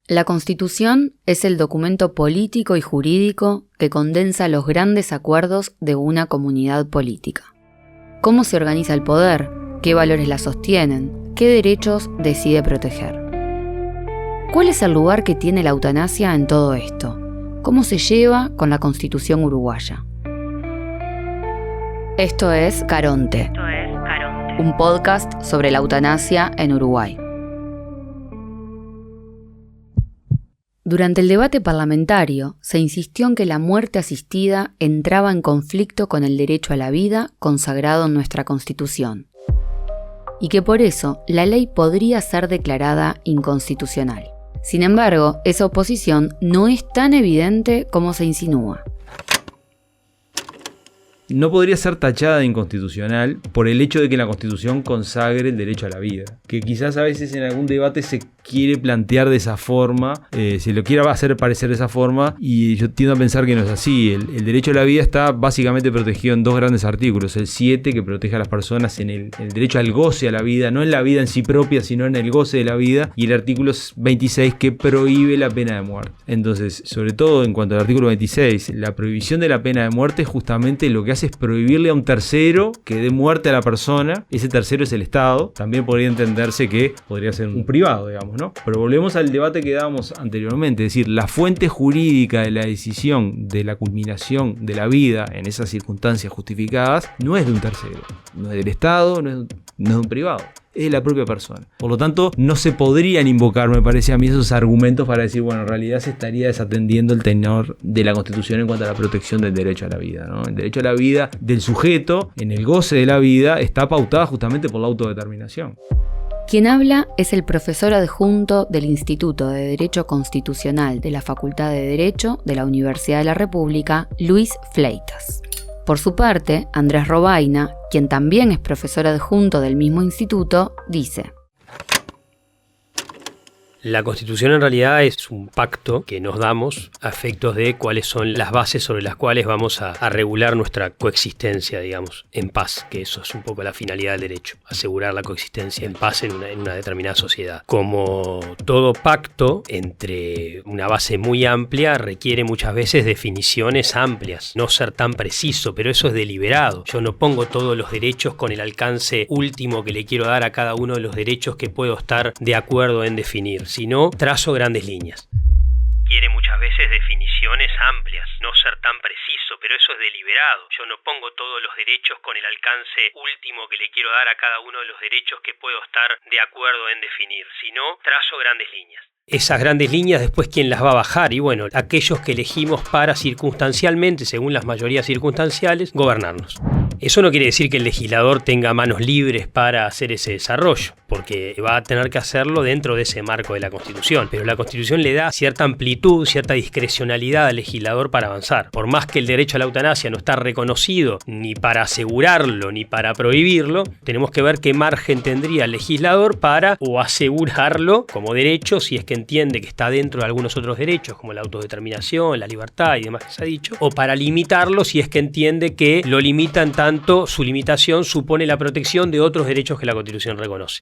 La Constitución es el documento político y jurídico que condensa los grandes acuerdos de una comunidad política. ¿Cómo se organiza el poder? ¿Qué valores la sostienen? ¿Qué derechos decide proteger? ¿Cuál es el lugar que tiene la eutanasia en todo esto? ¿Cómo se lleva con la Constitución uruguaya? Esto es Caronte, un podcast sobre la eutanasia en Uruguay. Durante el debate parlamentario, se insistió en que la muerte asistida entraba en conflicto con el derecho a la vida consagrado en nuestra Constitución, y que por eso la ley podría ser declarada inconstitucional. Sin embargo, esa oposición no es tan evidente como se insinúa. No podría ser tachada de inconstitucional por el hecho de que la Constitución consagre el derecho a la vida, que quizás a veces en algún debate se quiere plantear de esa forma, se lo quiera hacer parecer de esa forma, y yo tiendo a pensar que no es así. El derecho a la vida está básicamente protegido en dos grandes artículos: el 7, que protege a las personas en el derecho al goce a la vida, no en la vida en sí propia, sino en el goce de la vida, y el artículo 26, que prohíbe la pena de muerte. Entonces, sobre todo en cuanto al artículo 26, la prohibición de la pena de muerte justamente lo que hace es prohibirle a un tercero que dé muerte a la persona. Ese tercero es el Estado. También podría entenderse que podría ser un privado, digamos, ¿no? Pero volvemos al debate que dábamos anteriormente, es decir, la fuente jurídica de la decisión de la culminación de la vida en esas circunstancias justificadas no es de un tercero, no es del Estado, no es de un privado, es de la propia persona. Por lo tanto, no se podrían invocar, me parece a mí, esos argumentos para decir, bueno, en realidad se estaría desatendiendo el tenor de la Constitución en cuanto a la protección del derecho a la vida, ¿no? El derecho a la vida del sujeto, en el goce de la vida, está pautada justamente por la autodeterminación. Quien habla es el profesor adjunto del Instituto de Derecho Constitucional de la Facultad de Derecho de la Universidad de la República, Luis Fleitas. Por su parte, Andrés Robaina, quien también es profesor adjunto del mismo instituto, dice: La Constitución en realidad es un pacto que nos damos a efectos de cuáles son las bases sobre las cuales vamos a regular nuestra coexistencia, digamos, en paz, que eso es un poco la finalidad del derecho, asegurar la coexistencia en paz en una determinada sociedad. Como todo pacto entre una base muy amplia requiere muchas veces definiciones amplias, no ser tan preciso, pero eso es deliberado. Yo no pongo todos los derechos con el alcance último que le quiero dar a cada uno de los derechos que puedo estar de acuerdo en definir, sino trazo grandes líneas. Quiere muchas veces definiciones amplias, no ser tan preciso, pero eso es deliberado. Yo no pongo todos los derechos con el alcance último que le quiero dar a cada uno de los derechos que puedo estar de acuerdo en definir, sino trazo grandes líneas. Esas grandes líneas, después, ¿quién las va a bajar? Y bueno, aquellos que elegimos para circunstancialmente, según las mayorías circunstanciales, gobernarnos. Eso no quiere decir que el legislador tenga manos libres para hacer ese desarrollo, porque va a tener que hacerlo dentro de ese marco de la Constitución. Pero la Constitución le da cierta amplitud, cierta discrecionalidad al legislador para avanzar. Por más que el derecho a la eutanasia no está reconocido ni para asegurarlo ni para prohibirlo, tenemos que ver qué margen tendría el legislador para o asegurarlo como derecho, si es que entiende que está dentro de algunos otros derechos, como la autodeterminación, la libertad y demás que se ha dicho, o para limitarlo si es que entiende que lo limita en tanto su limitación supone la protección de otros derechos que la Constitución reconoce.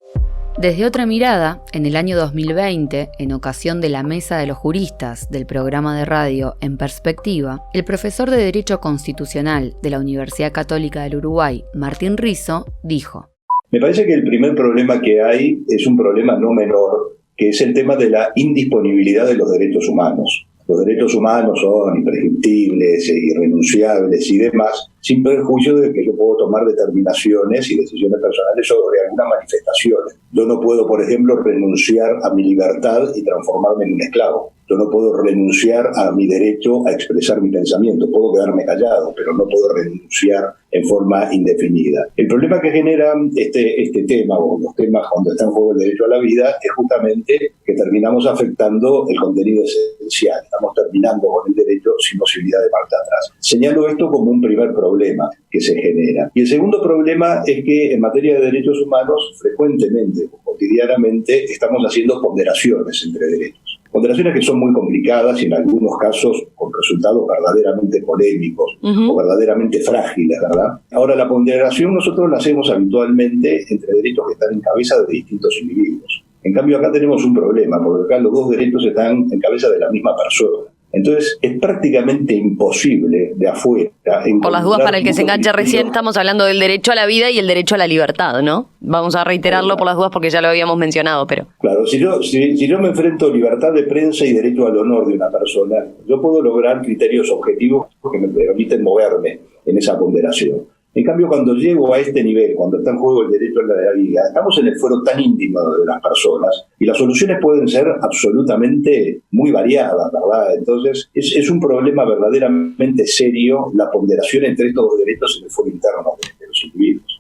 Desde otra mirada, en el año 2020, en ocasión de la Mesa de los Juristas del programa de radio En Perspectiva, el profesor de Derecho Constitucional de la Universidad Católica del Uruguay, Martín Rizzo, dijo: Me parece que el primer problema que hay es un problema no menor, que es el tema de la indisponibilidad de los derechos humanos. Los derechos humanos son imprescriptibles, irrenunciables y demás, sin perjuicio de que yo puedo tomar determinaciones y decisiones personales sobre algunas manifestaciones. Yo no puedo, por ejemplo, renunciar a mi libertad y transformarme en un esclavo. Yo no puedo renunciar a mi derecho a expresar mi pensamiento. Puedo quedarme callado, pero no puedo renunciar en forma indefinida. El problema que genera este tema, o los temas cuando está en juego el derecho a la vida, es justamente que terminamos afectando el contenido esencial. Estamos terminando con el derecho sin posibilidad de marcha atrás. Señalo esto como un primer problema que se genera. Y el segundo problema es que en materia de derechos humanos, frecuentemente, cotidianamente, estamos haciendo ponderaciones entre derechos. Ponderaciones que son muy complicadas y en algunos casos con resultados verdaderamente polémicos o verdaderamente frágiles, ¿verdad? Ahora, la ponderación nosotros la hacemos habitualmente entre derechos que están en cabeza de distintos individuos. En cambio acá tenemos un problema, porque acá los dos derechos están en cabeza de la misma persona. Entonces es prácticamente imposible de afuera. Por las dudas, para el que se engancha recién, estamos hablando del derecho a la vida y el derecho a la libertad, ¿no? Vamos a reiterarlo por las dudas porque ya lo habíamos mencionado, pero... Claro, si yo me enfrento a libertad de prensa y derecho al honor de una persona, yo puedo lograr criterios objetivos que me permiten moverme en esa ponderación. En cambio, cuando llego a este nivel, cuando está en juego el derecho a la vida, estamos en el fuero tan íntimo de las personas y las soluciones pueden ser absolutamente muy variadas, ¿verdad? Entonces, es un problema verdaderamente serio la ponderación entre estos dos derechos en el fuero interno de los individuos.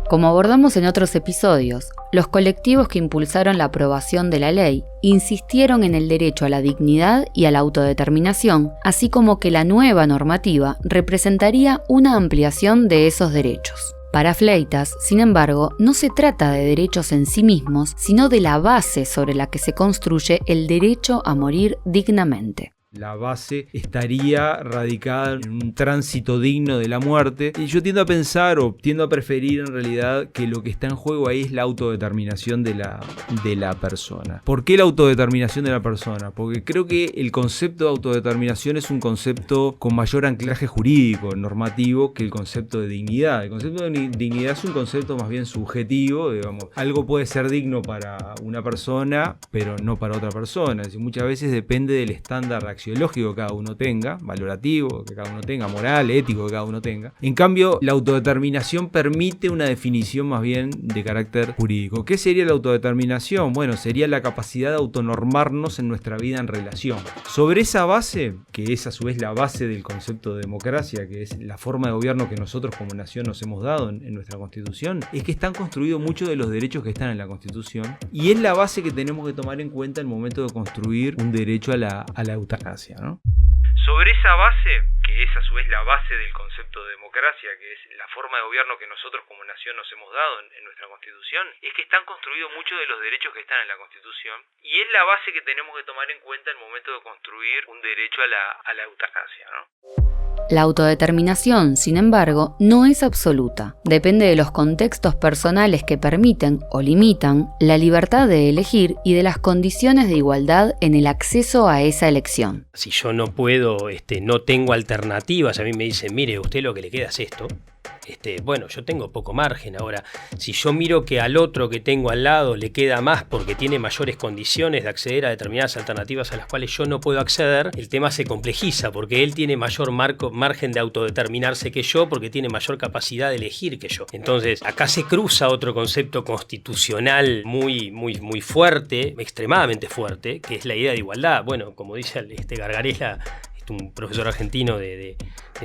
Como abordamos en otros episodios, los colectivos que impulsaron la aprobación de la ley insistieron en el derecho a la dignidad y a la autodeterminación, así como que la nueva normativa representaría una ampliación de esos derechos. Para Fleitas, sin embargo, no se trata de derechos en sí mismos, sino de la base sobre la que se construye el derecho a morir dignamente. La base estaría radicada en un tránsito digno de la muerte. Y yo tiendo a pensar o tiendo a preferir en realidad que lo que está en juego ahí es la autodeterminación de la persona. ¿Por qué la autodeterminación de la persona? Porque creo que el concepto de autodeterminación es un concepto con mayor anclaje jurídico, normativo, que el concepto de dignidad. El concepto de dignidad es un concepto más bien subjetivo, digamos. Algo puede ser digno para una persona, pero no para otra persona. Es decir, muchas veces depende del estándar axiológico que cada uno tenga, valorativo que cada uno tenga, moral, ético que cada uno tenga. En cambio, la autodeterminación permite una definición más bien de carácter jurídico. ¿Qué sería la autodeterminación? Bueno, sería la capacidad de autonormarnos en nuestra vida en relación. Sobre esa base, que es a su vez la base del concepto de democracia, que es la forma de gobierno que nosotros como nación nos hemos dado en nuestra Constitución, es que están construidos muchos de los derechos que están en la Constitución y es la base que tenemos que tomar en cuenta al momento de construir un derecho a la eutanasia, ¿no? Sobre esa base, que es a su vez la base del concepto de democracia, que es la forma de gobierno que nosotros como nación nos hemos dado en nuestra Constitución, es que están construidos muchos de los derechos que están en la Constitución y es la base que tenemos que tomar en cuenta al momento de construir un derecho a la eutanasia, ¿no? La autodeterminación, sin embargo, no es absoluta. Depende de los contextos personales que permiten o limitan la libertad de elegir y de las condiciones de igualdad en el acceso a esa elección. Si yo no puedo, no tengo alternativas, a mí me dicen, mire, usted lo que le queda es esto. Bueno, yo tengo poco margen. Ahora, si yo miro que al otro que tengo al lado le queda más porque tiene mayores condiciones de acceder a determinadas alternativas a las cuales yo no puedo acceder, el tema se complejiza porque él tiene mayor margen de autodeterminarse que yo porque tiene mayor capacidad de elegir que yo. Entonces, acá se cruza otro concepto constitucional muy fuerte, extremadamente fuerte, que es la idea de igualdad. Bueno, como dice Gargarella, un profesor argentino de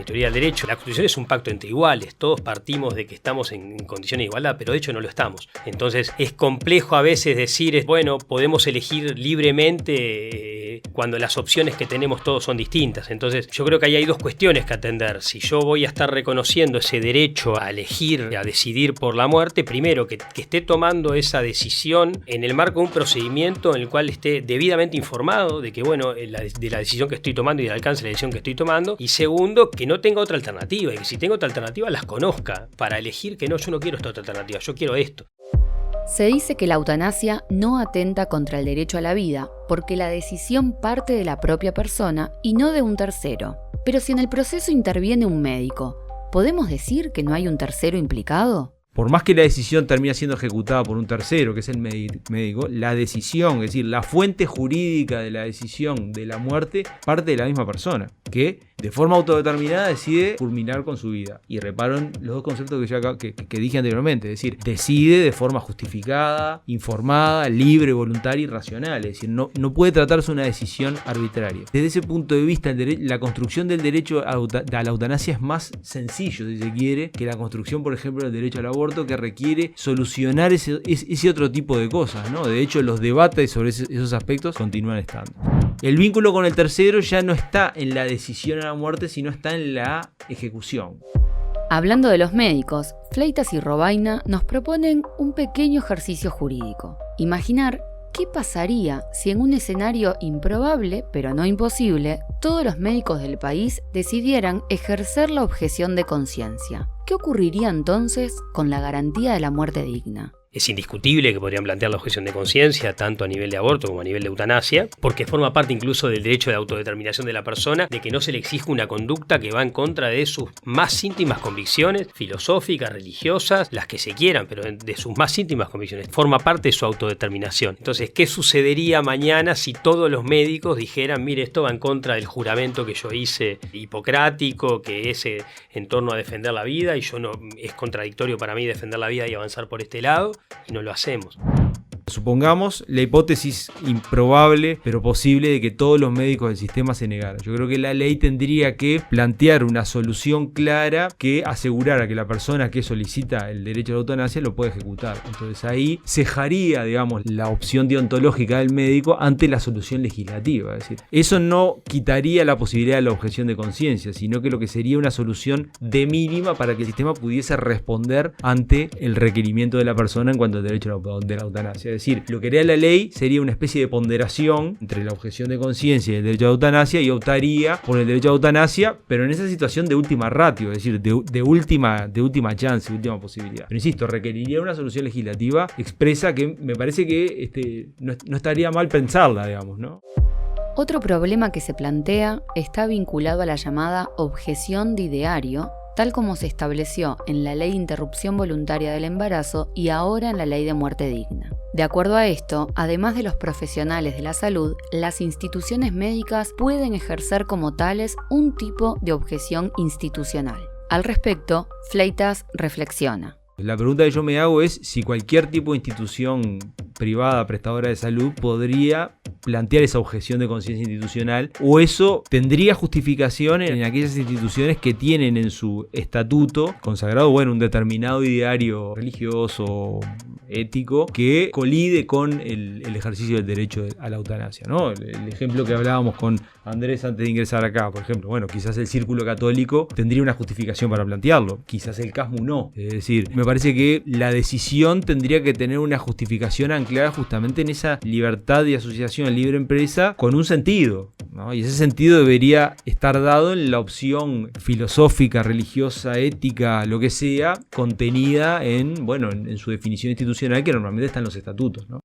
teoría del derecho, la Constitución es un pacto entre iguales, todos partimos de que estamos en condiciones de igualdad, pero de hecho no lo estamos. Entonces es complejo a veces decir, bueno, podemos elegir libremente cuando las opciones que tenemos todos son distintas. Entonces yo creo que ahí hay dos cuestiones que atender. Si yo voy a estar reconociendo ese derecho a elegir, a decidir por la muerte, primero que esté tomando esa decisión en el marco de un procedimiento en el cual esté debidamente informado de que, bueno, de la decisión que estoy tomando y del alcance de la decisión que estoy tomando, y segundo, que no tenga otra alternativa, y que si tengo otra alternativa las conozca para elegir que no, yo no quiero esta otra alternativa, yo quiero esto. Se dice que la eutanasia no atenta contra el derecho a la vida porque la decisión parte de la propia persona y no de un tercero. Pero si en el proceso interviene un médico, ¿podemos decir que no hay un tercero implicado? Por más que la decisión termine siendo ejecutada por un tercero, que es el médico, la decisión, es decir, la fuente jurídica de la decisión de la muerte parte de la misma persona, que de forma autodeterminada decide culminar con su vida. Y reparo en los dos conceptos que dije anteriormente, es decir, decide de forma justificada, informada, libre, voluntaria y racional. Es decir, no puede tratarse de una decisión arbitraria. Desde ese punto de vista, la construcción del derecho a la eutanasia es más sencillo, si se quiere, que la construcción, por ejemplo, del derecho al aborto, que requiere solucionar ese otro tipo de cosas, ¿no? De hecho, los debates sobre esos aspectos continúan estando. El vínculo con el tercero ya no está en la decisión a la muerte, sino está en la ejecución. Hablando de los médicos, Fleitas y Robaina nos proponen un pequeño ejercicio jurídico. Imaginar qué pasaría si en un escenario improbable, pero no imposible, todos los médicos del país decidieran ejercer la objeción de conciencia. ¿Qué ocurriría entonces con la garantía de la muerte digna? Es indiscutible que podrían plantear la objeción de conciencia, tanto a nivel de aborto como a nivel de eutanasia, porque forma parte incluso del derecho de autodeterminación de la persona, de que no se le exija una conducta que va en contra de sus más íntimas convicciones filosóficas, religiosas, las que se quieran, pero de sus más íntimas convicciones. Forma parte de su autodeterminación. Entonces, ¿qué sucedería mañana si todos los médicos dijeran, mire, esto va en contra del juramento que yo hice hipocrático, que es en torno a defender la vida, y yo no, es contradictorio para mí defender la vida y avanzar por este lado, y no lo hacemos? Supongamos la hipótesis improbable pero posible de que todos los médicos del sistema se negaran. Yo creo que la ley tendría que plantear una solución clara que asegurara que la persona que solicita el derecho a la eutanasia lo puede ejecutar. Entonces ahí cejaría, digamos, la opción deontológica del médico ante la solución legislativa. Es decir, eso no quitaría la posibilidad de la objeción de conciencia, sino que lo que sería una solución de mínima para que el sistema pudiese responder ante el requerimiento de la persona en cuanto al derecho de la eutanasia. Es decir, lo que haría la ley sería una especie de ponderación entre la objeción de conciencia y el derecho a la eutanasia, y optaría por el derecho a la eutanasia, pero en esa situación de última ratio, es decir, de última chance, última posibilidad. Pero insisto, requeriría una solución legislativa expresa que me parece que no estaría mal pensarla, digamos, ¿no? Otro problema que se plantea está vinculado a la llamada objeción de ideario, tal como se estableció en la Ley de Interrupción Voluntaria del Embarazo y ahora en la Ley de Muerte Digna. De acuerdo a esto, además de los profesionales de la salud, las instituciones médicas pueden ejercer como tales un tipo de objeción institucional. Al respecto, Fleitas reflexiona. La pregunta que yo me hago es si cualquier tipo de institución privada prestadora de salud podría plantear esa objeción de conciencia institucional, o eso tendría justificación en aquellas instituciones que tienen en su estatuto consagrado, un determinado ideario religioso, ético, que colide con el ejercicio del derecho a la eutanasia, ¿no? El ejemplo que hablábamos con Andrés antes de ingresar acá, por ejemplo, quizás el Círculo Católico tendría una justificación para plantearlo, quizás el CASMU no. Es decir, me parece que la decisión tendría que tener una justificación anclada justamente en esa libertad de asociación, libre empresa, con un sentido, ¿no? Y ese sentido debería estar dado en la opción filosófica, religiosa, ética, lo que sea, contenida en su definición institucional, que normalmente está en los estatutos, ¿no?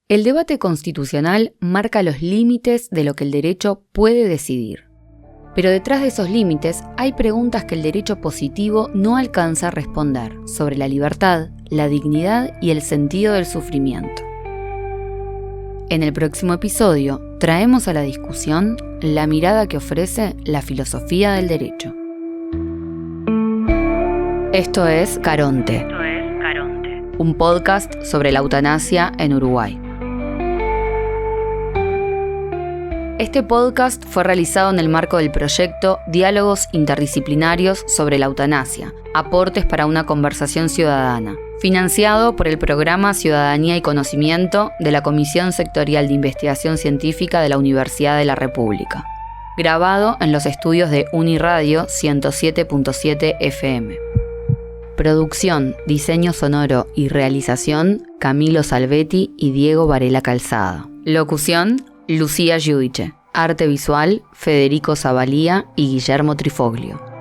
El debate constitucional marca los límites de lo que el derecho puede decidir. Pero detrás de esos límites hay preguntas que el derecho positivo no alcanza a responder sobre la libertad, la dignidad y el sentido del sufrimiento. En el próximo episodio traemos a la discusión la mirada que ofrece la filosofía del derecho. Esto es Caronte, un podcast sobre la eutanasia en Uruguay. Este podcast fue realizado en el marco del proyecto Diálogos Interdisciplinarios sobre la Eutanasia, aportes para una conversación ciudadana, financiado por el Programa Ciudadanía y Conocimiento de la Comisión Sectorial de Investigación Científica de la Universidad de la República. Grabado en los estudios de Uniradio 107.7 FM. Producción, diseño sonoro y realización, Camilo Salvetti y Diego Varela Calzada. Locución, Lucía Giudice. Arte visual, Federico Zavalía y Guillermo Trifoglio.